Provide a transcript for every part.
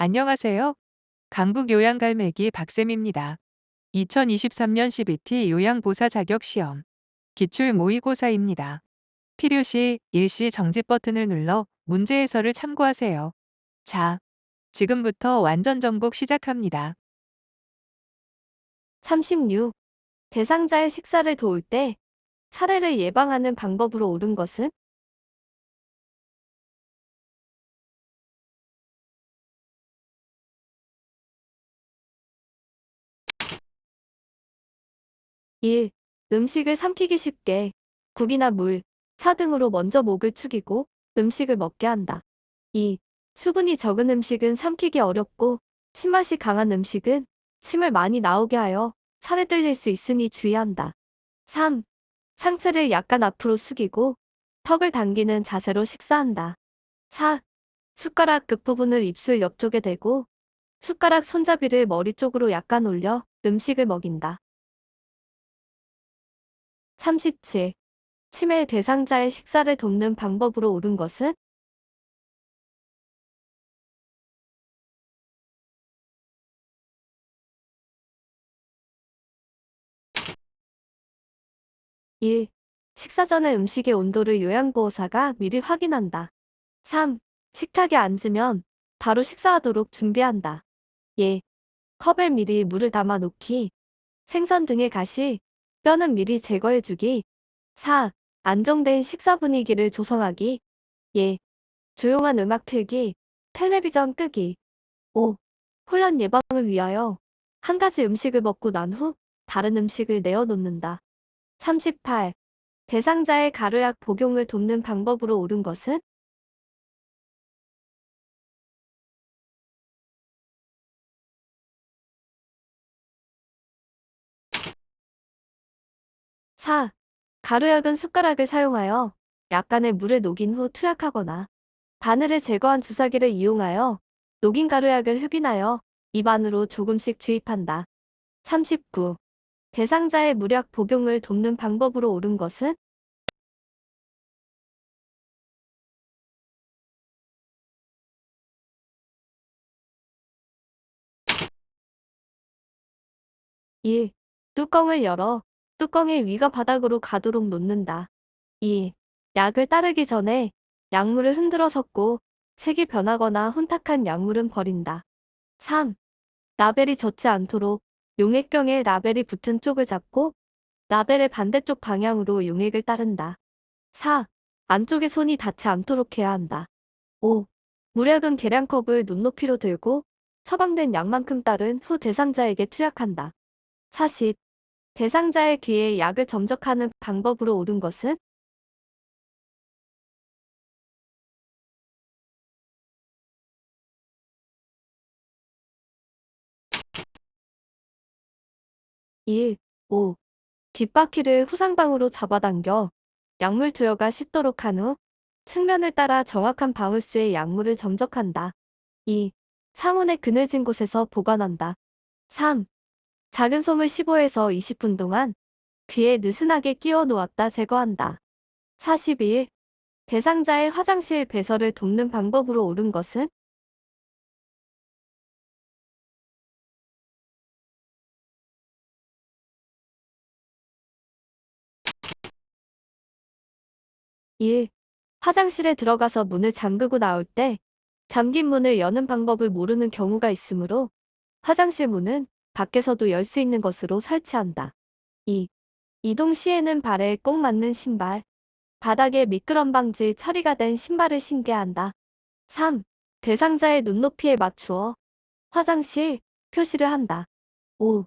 안녕하세요. 강북 요양갈매기 박쌤입니다. 2023년 CBT 요양보사 자격시험 기출 모의고사입니다. 필요시 일시 정지 버튼을 눌러 문제 해설을 참고하세요. 자, 지금부터 완전 정복 시작합니다. 36. 대상자의 식사를 도울 때 차례를 예방하는 방법으로 옳은 것은? 1. 음식을 삼키기 쉽게 국이나 물, 차 등으로 먼저 목을 축이고 음식을 먹게 한다. 2. 수분이 적은 음식은 삼키기 어렵고 신맛이 강한 음식은 침을 많이 나오게 하여 살에 들릴 수 있으니 주의한다. 3. 상체를 약간 앞으로 숙이고 턱을 당기는 자세로 식사한다. 4. 숟가락 끝부분을 입술 옆쪽에 대고 숟가락 손잡이를 머리 쪽으로 약간 올려 음식을 먹인다. 37. 치매 대상자의 식사를 돕는 방법으로 옳은 것은? 1. 식사 전에 음식의 온도를 요양보호사가 미리 확인한다. 3. 식탁에 앉으면 바로 식사하도록 준비한다. 예. 컵에 미리 물을 담아 놓기. 생선 등의 가시, 뼈는 미리 제거해주기. 4. 안정된 식사 분위기를 조성하기. 예. 조용한 음악 틀기, 텔레비전 끄기. 5. 혼란 예방을 위하여 한 가지 음식을 먹고 난 후 다른 음식을 내어놓는다. 38. 대상자의 가루약 복용을 돕는 방법으로 옳은 것은? 4. 가루약은 숟가락을 사용하여 약간의 물에 녹인 후 투약하거나 바늘을 제거한 주사기를 이용하여 녹인 가루약을 흡인하여 입 안으로 조금씩 주입한다. 39. 대상자의 물약 복용을 돕는 방법으로 옳은 것은? 1. 뚜껑을 열어 뚜껑의 위가 바닥으로 가도록 놓는다. 2. 약을 따르기 전에 약물을 흔들어 섞고 색이 변하거나 혼탁한 약물은 버린다. 3. 라벨이 젖지 않도록 용액병에 라벨이 붙은 쪽을 잡고 라벨의 반대쪽 방향으로 용액을 따른다. 4. 안쪽에 손이 닿지 않도록 해야 한다. 5. 물약은 계량컵을 눈높이로 들고 처방된 약만큼 따른 후 대상자에게 투약한다. 40. 대상자의 귀에 약을 점적하는 방법으로 옳은 것은? 1. 5. 뒷바퀴를 후상방으로 잡아당겨 약물 투여가 쉽도록 한 후 측면을 따라 정확한 방울수의 약물을 점적한다. 2. 창문의 그늘진 곳에서 보관한다. 3. 작은 솜을 15에서 20분 동안 귀에 느슨하게 끼워 놓았다 제거한다. 41. 대상자의 화장실 배설을 돕는 방법으로 옳은 것은? 1. 화장실에 들어가서 문을 잠그고 나올 때 잠긴 문을 여는 방법을 모르는 경우가 있으므로 화장실 문은 밖에서도 열 수 있는 것으로 설치한다. 2. 이동 시에는 발에 꼭 맞는 신발, 바닥에 미끄럼 방지 처리가 된 신발을 신게 한다. 3. 대상자의 눈높이에 맞추어 화장실 표시를 한다. 5.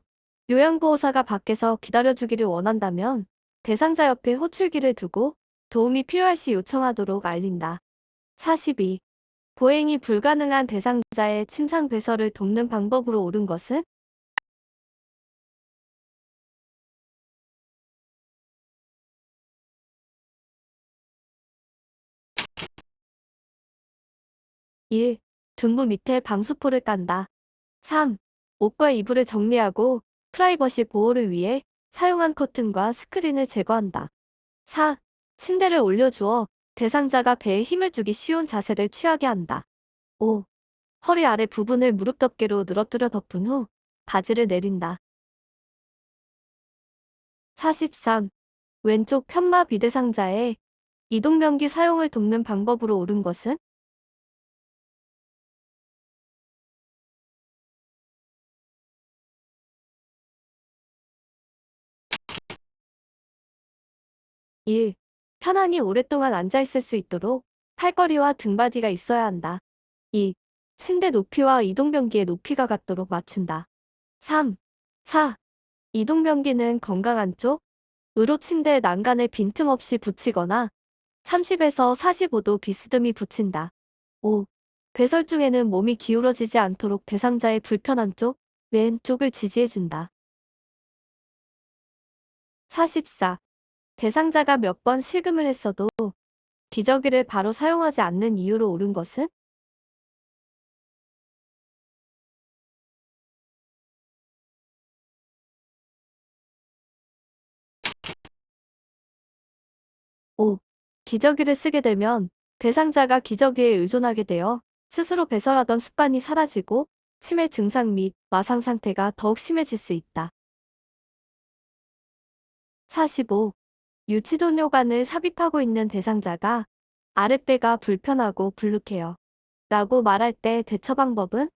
요양보호사가 밖에서 기다려주기를 원한다면 대상자 옆에 호출기를 두고 도움이 필요할 시 요청하도록 알린다. 42. 보행이 불가능한 대상자의 침상 배설을 돕는 방법으로 옳은 것은? 1. 둔부 밑에 방수포를 깐다. 3. 옷과 이불을 정리하고 프라이버시 보호를 위해 사용한 커튼과 스크린을 제거한다. 4. 침대를 올려주어 대상자가 배에 힘을 주기 쉬운 자세를 취하게 한다. 5. 허리 아래 부분을 무릎 덮개로 늘어뜨려 덮은 후 바지를 내린다. 43. 왼쪽 편마 비대상자의 이동변기 사용을 돕는 방법으로 옳은 것은? 1. 편안히 오랫동안 앉아있을 수 있도록 팔걸이와 등받이가 있어야 한다. 2. 침대 높이와 이동변기의 높이가 같도록 맞춘다. 3. 4. 이동변기는 건강한 쪽으로 침대 난간에 빈틈없이 붙이거나 30에서 45도 비스듬히 붙인다. 5. 배설 중에는 몸이 기울어지지 않도록 대상자의 불편한 쪽, 왼쪽을 지지해준다. 44. 대상자가 몇 번 실금을 했어도 기저귀를 바로 사용하지 않는 이유로 옳은 것은? 5. 기저귀를 쓰게 되면 대상자가 기저귀에 의존하게 되어 스스로 배설하던 습관이 사라지고 치매 증상 및 마상 상태가 더욱 심해질 수 있다. 45. 유치도뇨관을 삽입하고 있는 대상자가 아랫배가 불편하고 불룩해요 라고 말할 때 대처 방법은?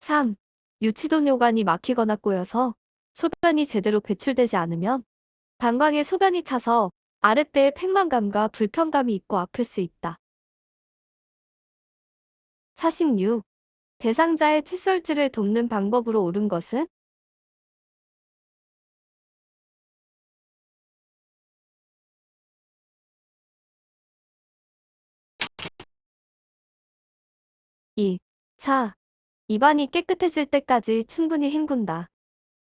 3. 유치도뇨관이 막히거나 꼬여서 소변이 제대로 배출되지 않으면 방광에 소변이 차서 아랫배에 팽만감과 불편감이 있고 아플 수 있다. 46. 대상자의 칫솔질을 돕는 방법으로 옳은 것은? 2. 4. 입안이 깨끗해질 때까지 충분히 헹군다.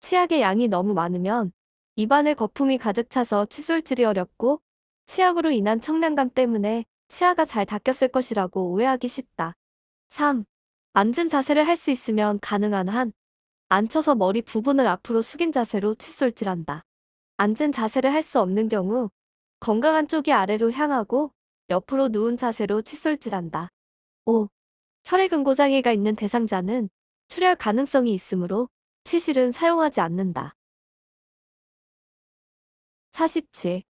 치약의 양이 너무 많으면 입안에 거품이 가득 차서 칫솔질이 어렵고 치약으로 인한 청량감 때문에 치아가 잘 닦였을 것이라고 오해하기 쉽다. 3. 앉은 자세를 할 수 있으면 가능한 한 앉혀서 머리 부분을 앞으로 숙인 자세로 칫솔질한다. 앉은 자세를 할 수 없는 경우 건강한 쪽이 아래로 향하고 옆으로 누운 자세로 칫솔질한다. 5. 혈액응고 장애가 있는 대상자는 출혈 가능성이 있으므로 치실은 사용하지 않는다. 47.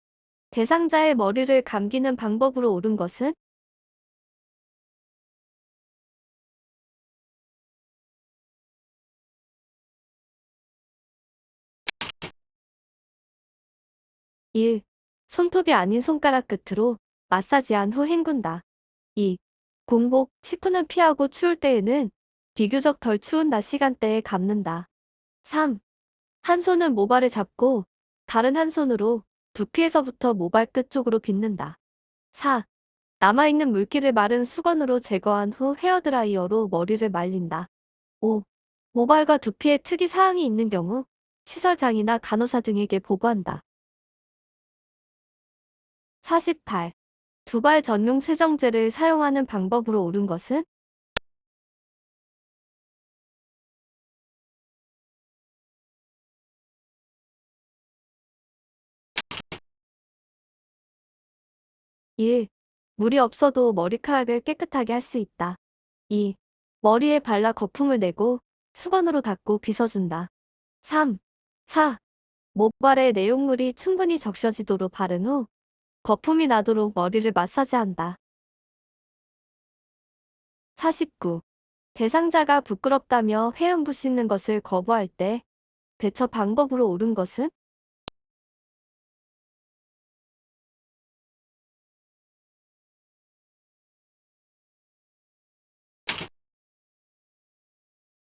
대상자의 머리를 감기는 방법으로 옳은 것은? 1. 손톱이 아닌 손가락 끝으로 마사지한 후 헹군다. 2. 공복, 식후는 피하고 추울 때에는 비교적 덜 추운 낮 시간대에 감는다. 3. 한 손은 모발을 잡고 다른 한 손으로 두피에서부터 모발 끝 쪽으로 빗는다. 4. 남아있는 물기를 마른 수건으로 제거한 후 헤어드라이어로 머리를 말린다. 5. 모발과 두피에 특이 사항이 있는 경우 시설장이나 간호사 등에게 보고한다. 48. 두발 전용 세정제를 사용하는 방법으로 옳은 것은? 1. 물이 없어도 머리카락을 깨끗하게 할 수 있다. 2. 머리에 발라 거품을 내고 수건으로 닦고 빗어준다. 3. 4. 모발에 내용물이 충분히 적셔지도록 바른 후 거품이 나도록 머리를 마사지한다. 49. 대상자가 부끄럽다며 회음부 씻는 것을 거부할 때 대처 방법으로 옳은 것은?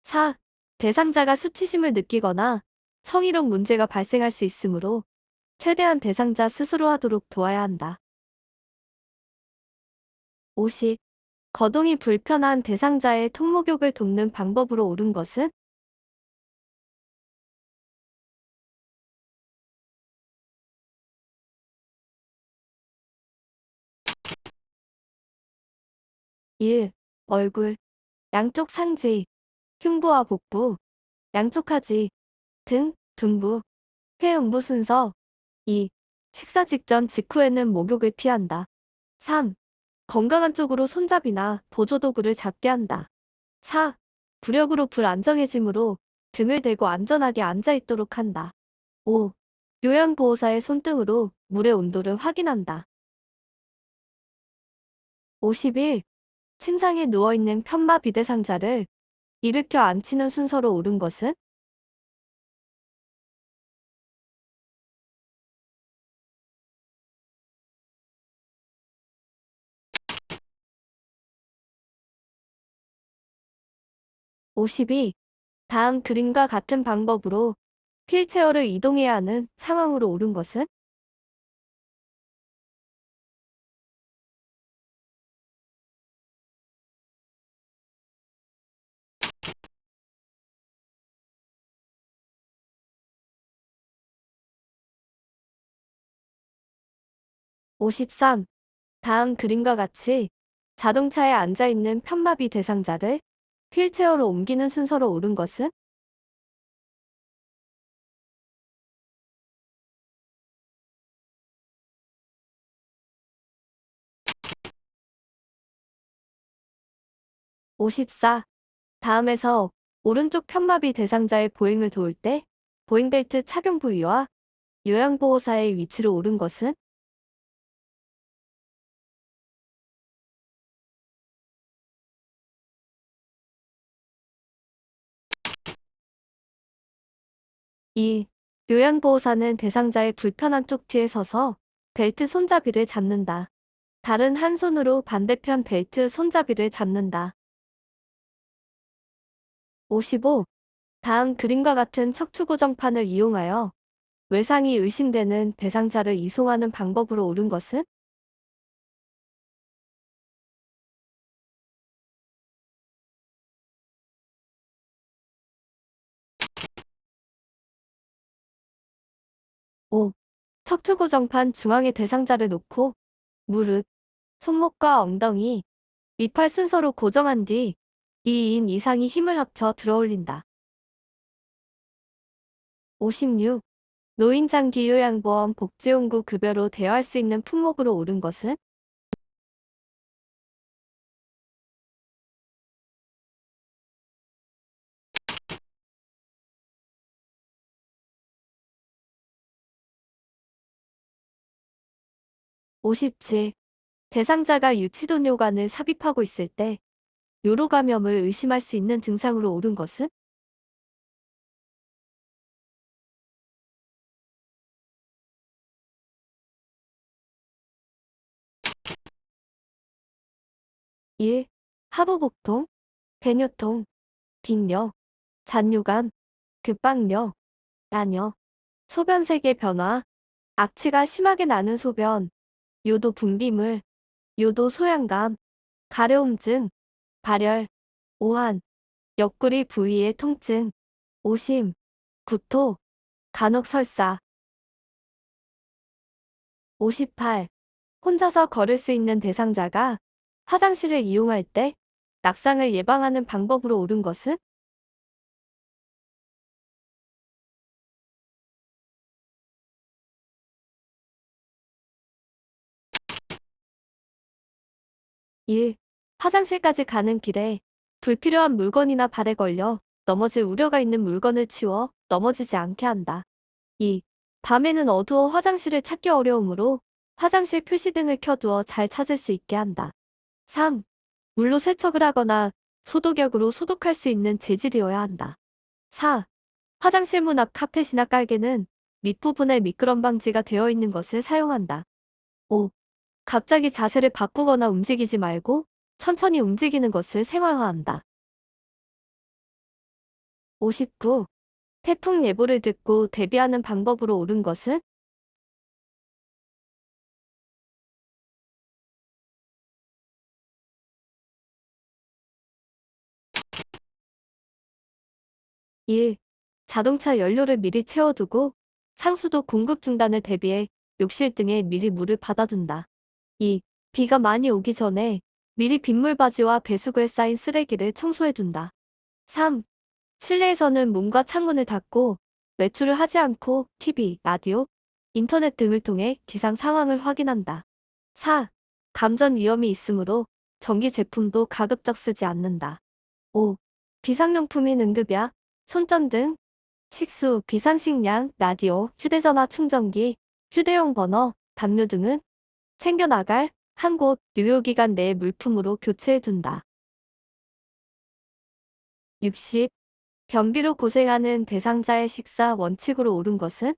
4. 대상자가 수치심을 느끼거나 성희롱 문제가 발생할 수 있으므로 최대한 대상자 스스로 하도록 도와야 한다. 50. 거동이 불편한 대상자의 통목욕을 돕는 방법으로 옳은 것은? 1. 얼굴, 양쪽 상지, 흉부와 복부, 양쪽 하지 등 둔부, 회음부 순서. 2. 식사 직전 직후에는 목욕을 피한다. 3. 건강한 쪽으로 손잡이나 보조도구를 잡게 한다. 4. 부력으로 불안정해지므로 등을 대고 안전하게 앉아있도록 한다. 5. 요양보호사의 손등으로 물의 온도를 확인한다. 51. 침상에 누워있는 편마 비대상자를 일으켜 앉히는 순서로 옳은 것은? 52. 다음 그림과 같은 방법으로 휠체어를 이동해야 하는 상황으로 옳은 것은? 53. 다음 그림과 같이 자동차에 앉아있는 편마비 대상자를 휠체어로 옮기는 순서로 옳은 것은? 54. 다음에서 오른쪽 편마비 대상자의 보행을 도울 때 보행벨트 착용 부위와 요양보호사의 위치로 옳은 것은? 2. 요양보호사는 대상자의 불편한 쪽 뒤에 서서 벨트 손잡이를 잡는다. 다른 한 손으로 반대편 벨트 손잡이를 잡는다. 55. 다음 그림과 같은 척추 고정판을 이용하여 외상이 의심되는 대상자를 이송하는 방법으로 옳은 것은? 5. 척추 고정판 중앙에 대상자를 놓고 무릎, 손목과 엉덩이, 위팔 순서로 고정한 뒤 2인 이상이 힘을 합쳐 들어올린다. 56. 노인장기 요양보험 복지용구 급여로 대여할 수 있는 품목으로 옳은 것은? 57. 대상자가 유치돈 요관을 삽입하고 있을 때 요로 감염을 의심할 수 있는 증상으로 옳은 것은? 1. 하부복통, 배뇨통, 빈뇨, 잔뇨감, 급박뇨, 야뇨, 소변색의 변화, 악취가 심하게 나는 소변, 요도 분비물, 요도 소양감, 가려움증, 발열, 오한, 옆구리 부위의 통증, 오심, 구토, 간혹 설사. 58. 혼자서 걸을 수 있는 대상자가 화장실을 이용할 때 낙상을 예방하는 방법으로 옳은 것은? 1. 화장실까지 가는 길에 불필요한 물건이나 발에 걸려 넘어질 우려가 있는 물건을 치워 넘어지지 않게 한다. 2. 밤에는 어두워 화장실을 찾기 어려우므로 화장실 표시등을 켜두어 잘 찾을 수 있게 한다. 3. 물로 세척을 하거나 소독약으로 소독할 수 있는 재질이어야 한다. 4. 화장실 문 앞 카펫이나 깔개는 밑부분에 미끄럼 방지가 되어 있는 것을 사용한다. 5. 갑자기 자세를 바꾸거나 움직이지 말고 천천히 움직이는 것을 생활화한다. 59. 태풍 예보를 듣고 대비하는 방법으로 옳은 것은? 1. 자동차 연료를 미리 채워두고 상수도 공급 중단을 대비해 욕실 등에 미리 물을 받아둔다. 2. 비가 많이 오기 전에 미리 빗물바지와 배수구에 쌓인 쓰레기를 청소해둔다. 3. 실내에서는 문과 창문을 닫고 외출을 하지 않고 TV, 라디오, 인터넷 등을 통해 기상 상황을 확인한다. 4. 감전 위험이 있으므로 전기 제품도 가급적 쓰지 않는다. 5. 비상용품인 응급약, 손전등, 식수, 비상식량, 라디오, 휴대전화 충전기, 휴대용 버너, 담요 등은 챙겨나갈 한 곳 유효기간 내의 물품으로 교체해둔다. 60. 변비로 고생하는 대상자의 식사 원칙으로 옳은 것은?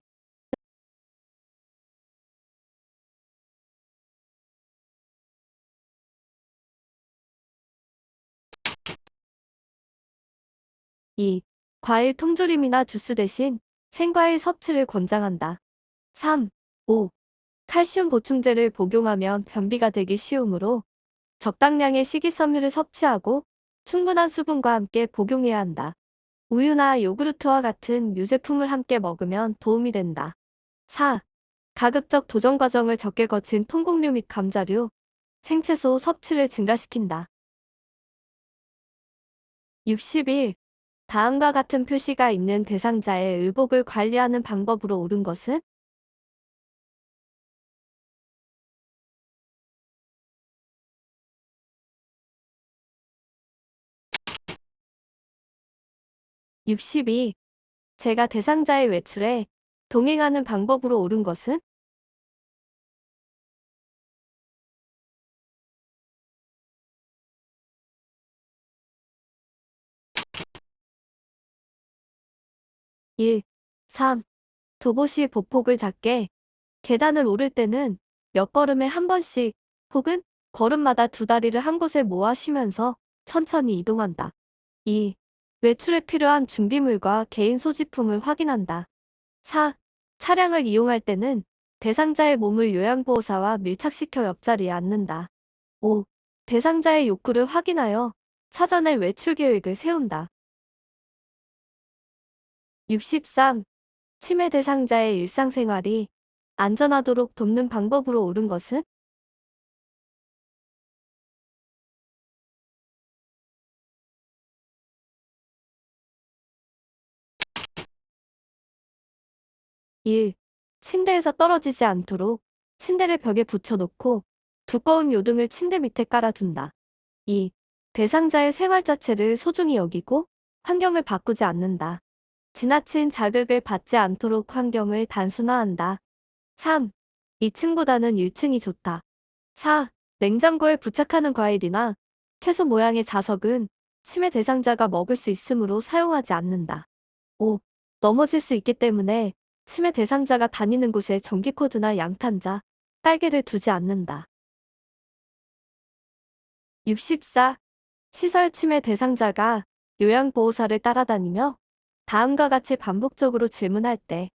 2. 과일 통조림이나 주스 대신 생과일 섭취를 권장한다. 3. 5. 칼슘 보충제를 복용하면 변비가 되기 쉬우므로 적당량의 식이섬유를 섭취하고 충분한 수분과 함께 복용해야 한다. 우유나 요구르트와 같은 유제품을 함께 먹으면 도움이 된다. 4. 가급적 도정 과정을 적게 거친 통곡류 및 감자류, 생채소 섭취를 증가시킨다. 61. 다음과 같은 표시가 있는 대상자의 의복을 관리하는 방법으로 옳은 것은? 62. 제가 대상자의 외출에 동행하는 방법으로 옳은 것은? 1. 3. 도보시 보폭을 작게 계단을 오를 때는 몇 걸음에 한 번씩 혹은 걸음마다 두 다리를 한 곳에 모아 쉬면서 천천히 이동한다. 2. 외출에 필요한 준비물과 개인 소지품을 확인한다. 4. 차량을 이용할 때는 대상자의 몸을 요양보호사와 밀착시켜 옆자리에 앉는다. 5. 대상자의 욕구를 확인하여 사전에 외출 계획을 세운다. 63. 치매 대상자의 일상생활이 안전하도록 돕는 방법으로 옳은 것은? 1. 침대에서 떨어지지 않도록 침대를 벽에 붙여놓고 두꺼운 요등을 침대 밑에 깔아둔다. 2. 대상자의 생활 자체를 소중히 여기고 환경을 바꾸지 않는다. 지나친 자극을 받지 않도록 환경을 단순화한다. 3. 2층보다는 1층이 좋다. 4. 냉장고에 부착하는 과일이나 채소 모양의 자석은 치매 대상자가 먹을 수 있으므로 사용하지 않는다. 5. 넘어질 수 있기 때문에 치매 대상자가 다니는 곳에 전기코드나 양탄자, 딸기를 두지 않는다. 64. 시설 치매 대상자가 요양보호사를 따라다니며 다음과 같이 반복적으로 질문할 때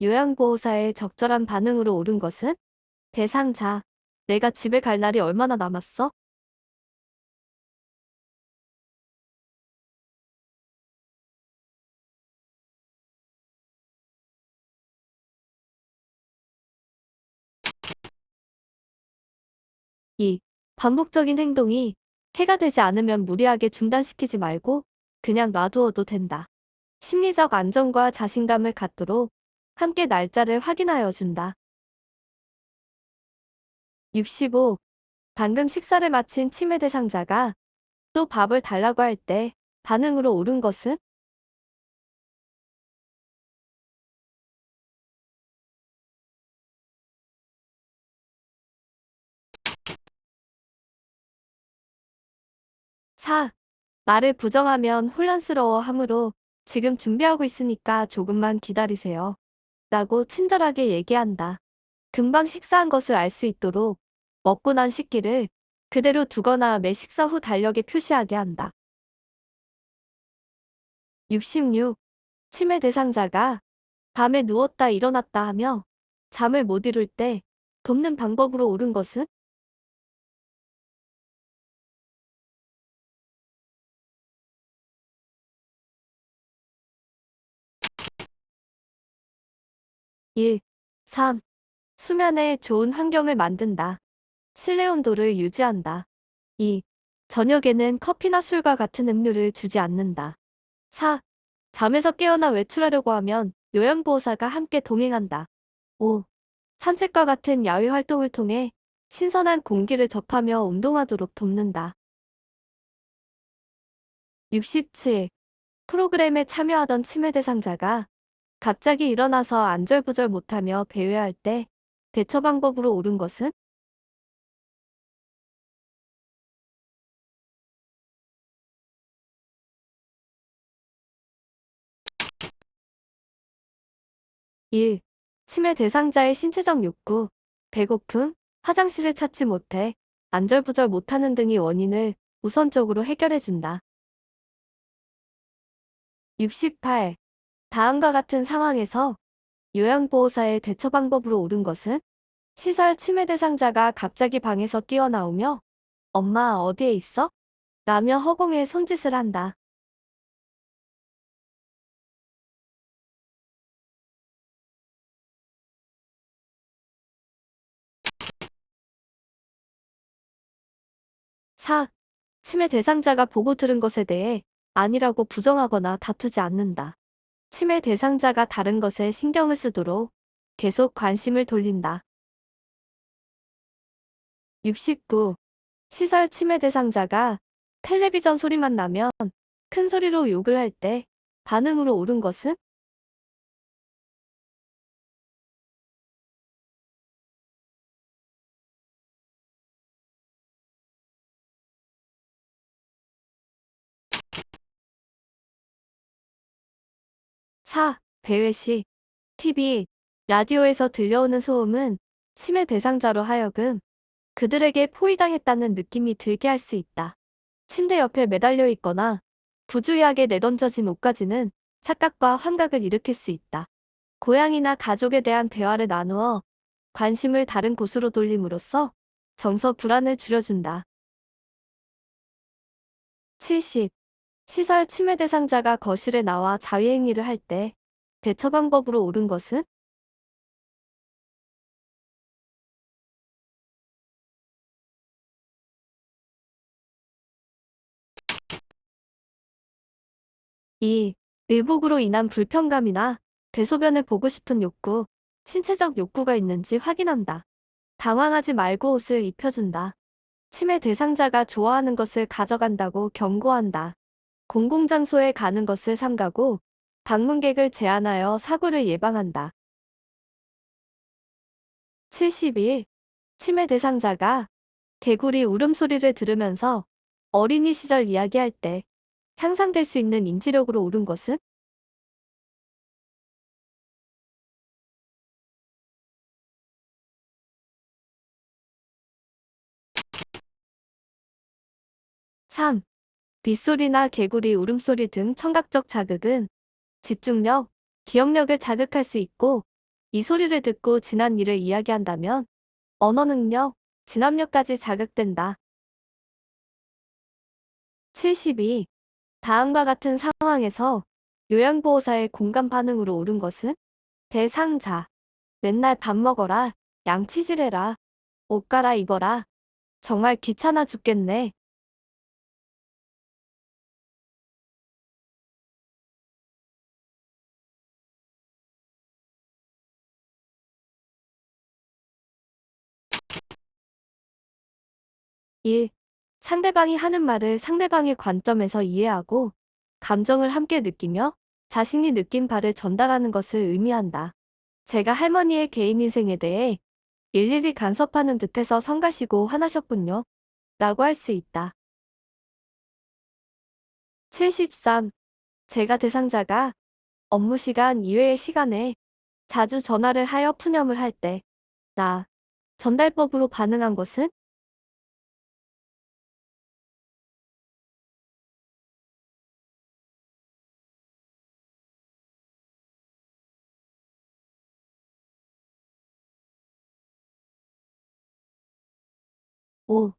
요양보호사의 적절한 반응으로 옳은 것은? 대상자, 내가 집에 갈 날이 얼마나 남았어? 2. 반복적인 행동이 해가 되지 않으면 무리하게 중단시키지 말고 그냥 놔두어도 된다. 심리적 안정과 자신감을 갖도록 함께 날짜를 확인하여 준다. 65. 방금 식사를 마친 치매 대상자가 또 밥을 달라고 할 때 반응으로 옳은 것은? 4. 말을 부정하면 혼란스러워 하므로 지금 준비하고 있으니까 조금만 기다리세요. 라고 친절하게 얘기한다. 금방 식사한 것을 알 수 있도록 먹고 난 식기를 그대로 두거나 매 식사 후 달력에 표시하게 한다. 66. 치매 대상자가 밤에 누웠다 일어났다 하며 잠을 못 이룰 때 돕는 방법으로 옳은 것은? 1. 3. 수면에 좋은 환경을 만든다. 실내 온도를 유지한다. 2. 저녁에는 커피나 술과 같은 음료를 주지 않는다. 4. 잠에서 깨어나 외출하려고 하면 요양보호사가 함께 동행한다. 5. 산책과 같은 야외 활동을 통해 신선한 공기를 접하며 운동하도록 돕는다. 67. 프로그램에 참여하던 치매 대상자가 갑자기 일어나서 안절부절 못하며 배회할 때 대처 방법으로 옳은 것은? 1. 치매 대상자의 신체적 욕구, 배고픔, 화장실을 찾지 못해 안절부절 못하는 등의 원인을 우선적으로 해결해준다. 68. 다음과 같은 상황에서 요양보호사의 대처 방법으로 옳은 것은? 시설 치매 대상자가 갑자기 방에서 뛰어나오며 엄마 어디에 있어? 라며 허공에 손짓을 한다. 4. 치매 대상자가 보고 들은 것에 대해 아니라고 부정하거나 다투지 않는다. 치매 대상자가 다른 것에 신경을 쓰도록 계속 관심을 돌린다. 69. 시설 치매 대상자가 텔레비전 소리만 나면 큰 소리로 욕을 할 때 반응으로 옳은 것은? 4. 배회 시 TV, 라디오에서 들려오는 소음은 치매 대상자로 하여금 그들에게 포위당했다는 느낌이 들게 할 수 있다. 침대 옆에 매달려 있거나 부주의하게 내던져진 옷까지는 착각과 환각을 일으킬 수 있다. 고양이나 가족에 대한 대화를 나누어 관심을 다른 곳으로 돌림으로써 정서 불안을 줄여준다. 70. 시설 치매 대상자가 거실에 나와 자위행위를 할 때 대처 방법으로 옳은 것은? 2. 의복으로 인한 불편감이나 대소변을 보고 싶은 욕구, 신체적 욕구가 있는지 확인한다. 당황하지 말고 옷을 입혀준다. 치매 대상자가 좋아하는 것을 가져간다고 경고한다. 공공장소에 가는 것을 삼가고 방문객을 제한하여 사고를 예방한다. 71. 치매 대상자가 개구리 울음소리를 들으면서 어린이 시절 이야기할 때 향상될 수 있는 인지력으로 옳은 것은? 3. 빗소리나 개구리 울음소리 등 청각적 자극은 집중력, 기억력을 자극할 수 있고 이 소리를 듣고 지난 일을 이야기한다면 언어 능력, 진압력까지 자극된다. 72. 다음과 같은 상황에서 요양보호사의 공감 반응으로 옳은 것은? 대상자. 맨날 밥 먹어라. 양치질해라. 옷 갈아입어라. 정말 귀찮아 죽겠네. 1. 상대방이 하는 말을 상대방의 관점에서 이해하고 감정을 함께 느끼며 자신이 느낀 바를 전달하는 것을 의미한다. 제가 할머니의 개인 인생에 대해 일일이 간섭하는 듯해서 성가시고 화나셨군요. 라고 할 수 있다. 73. 제가 대상자가 업무 시간 이외의 시간에 자주 전화를 하여 푸념을 할 때, 나, 전달법으로 반응한 것은? 5.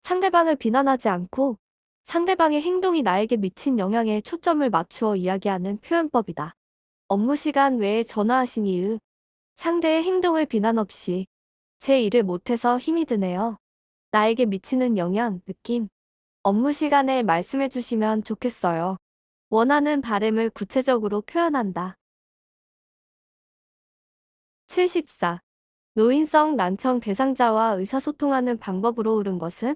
상대방을 비난하지 않고 상대방의 행동이 나에게 미친 영향에 초점을 맞추어 이야기하는 표현법이다. 업무 시간 외에 전화하신 이유, 상대의 행동을 비난 없이 제 일을 못해서 힘이 드네요. 나에게 미치는 영향, 느낌, 업무 시간에 말씀해 주시면 좋겠어요. 원하는 바램을 구체적으로 표현한다. 74. 노인성 난청 대상자와 의사소통하는 방법으로 옳은 것은?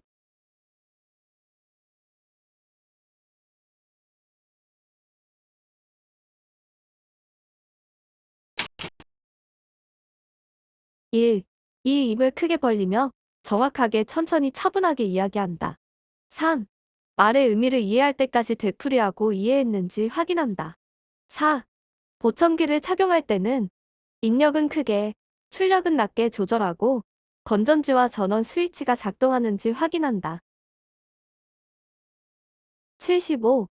1. 이 입을 크게 벌리며 정확하게 천천히 차분하게 이야기한다. 3. 말의 의미를 이해할 때까지 되풀이하고 이해했는지 확인한다. 4. 보청기를 착용할 때는 입력은 크게, 출력은 낮게 조절하고 건전지와 전원 스위치가 작동하는지 확인한다. 75.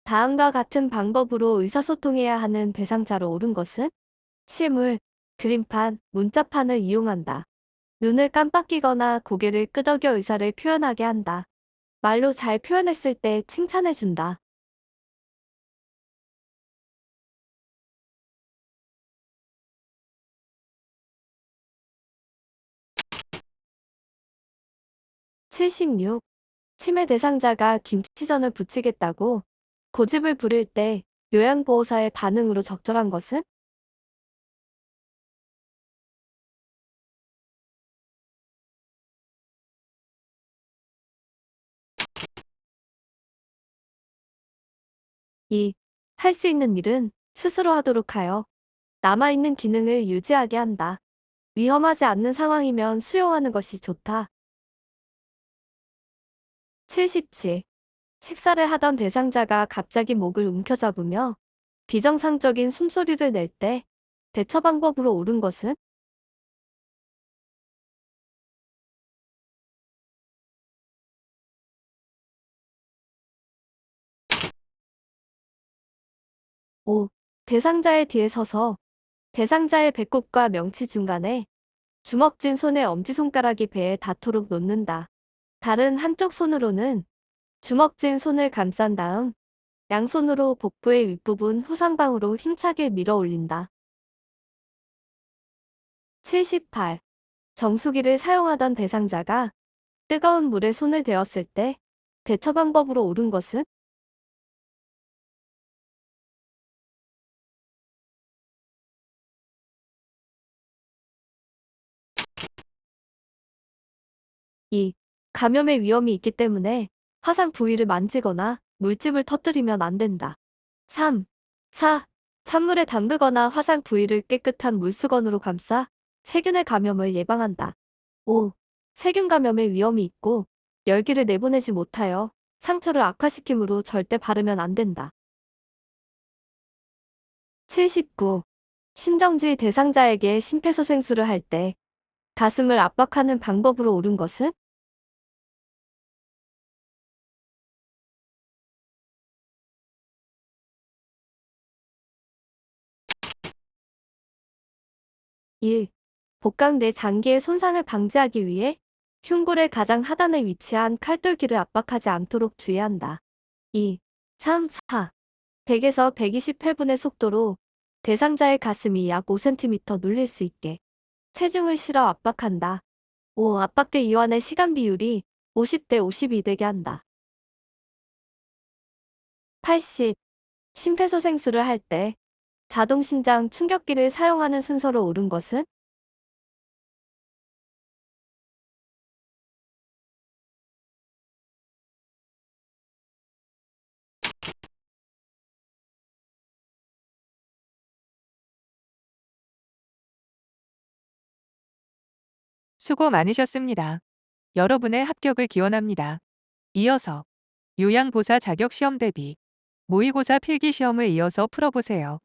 다음과 같은 방법으로 의사소통해야 하는 대상자로 옳은 것은? 실물, 그림판, 문자판을 이용한다. 눈을 깜빡이거나 고개를 끄덕여 의사를 표현하게 한다. 말로 잘 표현했을 때 칭찬해준다. 76. 치매 대상자가 김치전을 부치겠다고 고집을 부릴 때 요양보호사의 반응으로 적절한 것은? 2. 할 수 있는 일은 스스로 하도록 하여 남아있는 기능을 유지하게 한다. 위험하지 않는 상황이면 수용하는 것이 좋다. 77. 식사를 하던 대상자가 갑자기 목을 움켜잡으며 비정상적인 숨소리를 낼 때 대처 방법으로 옳은 것은? 5. 대상자의 뒤에 서서 대상자의 배꼽과 명치 중간에 주먹 쥔 손의 엄지손가락이 배에 닿도록 놓는다. 다른 한쪽 손으로는 주먹 쥔 손을 감싼 다음 양손으로 복부의 윗부분 후상방으로 힘차게 밀어 올린다. 78. 정수기를 사용하던 대상자가 뜨거운 물에 손을 대었을 때 대처 방법으로 옳은 것은? 2. 감염의 위험이 있기 때문에 화상 부위를 만지거나 물집을 터뜨리면 안 된다. 3. 4. 찬물에 담그거나 화상 부위를 깨끗한 물수건으로 감싸 세균의 감염을 예방한다. 5. 세균 감염의 위험이 있고 열기를 내보내지 못하여 상처를 악화시키므로 절대 바르면 안 된다. 79. 심정지 대상자에게 심폐소생술을 할 때 가슴을 압박하는 방법으로 옳은 것은? 1. 복강 내 장기의 손상을 방지하기 위해 흉골의 가장 하단에 위치한 칼돌기를 압박하지 않도록 주의한다. 2. 3. 4. 100에서 120회분의 속도로 대상자의 가슴이 약 5cm 눌릴 수 있게 체중을 실어 압박한다. 5. 압박대 이완의 시간 비율이 50대 52 되게 한다. 80. 심폐소생술을 할 때 자동심장 충격기를 사용하는 순서로 옳은 것은? '수고 많으셨습니다. 여러분의 합격을 기원합니다. 이어서 요양보사 자격시험 대비 모의고사 필기시험을 이어서 풀어보세요.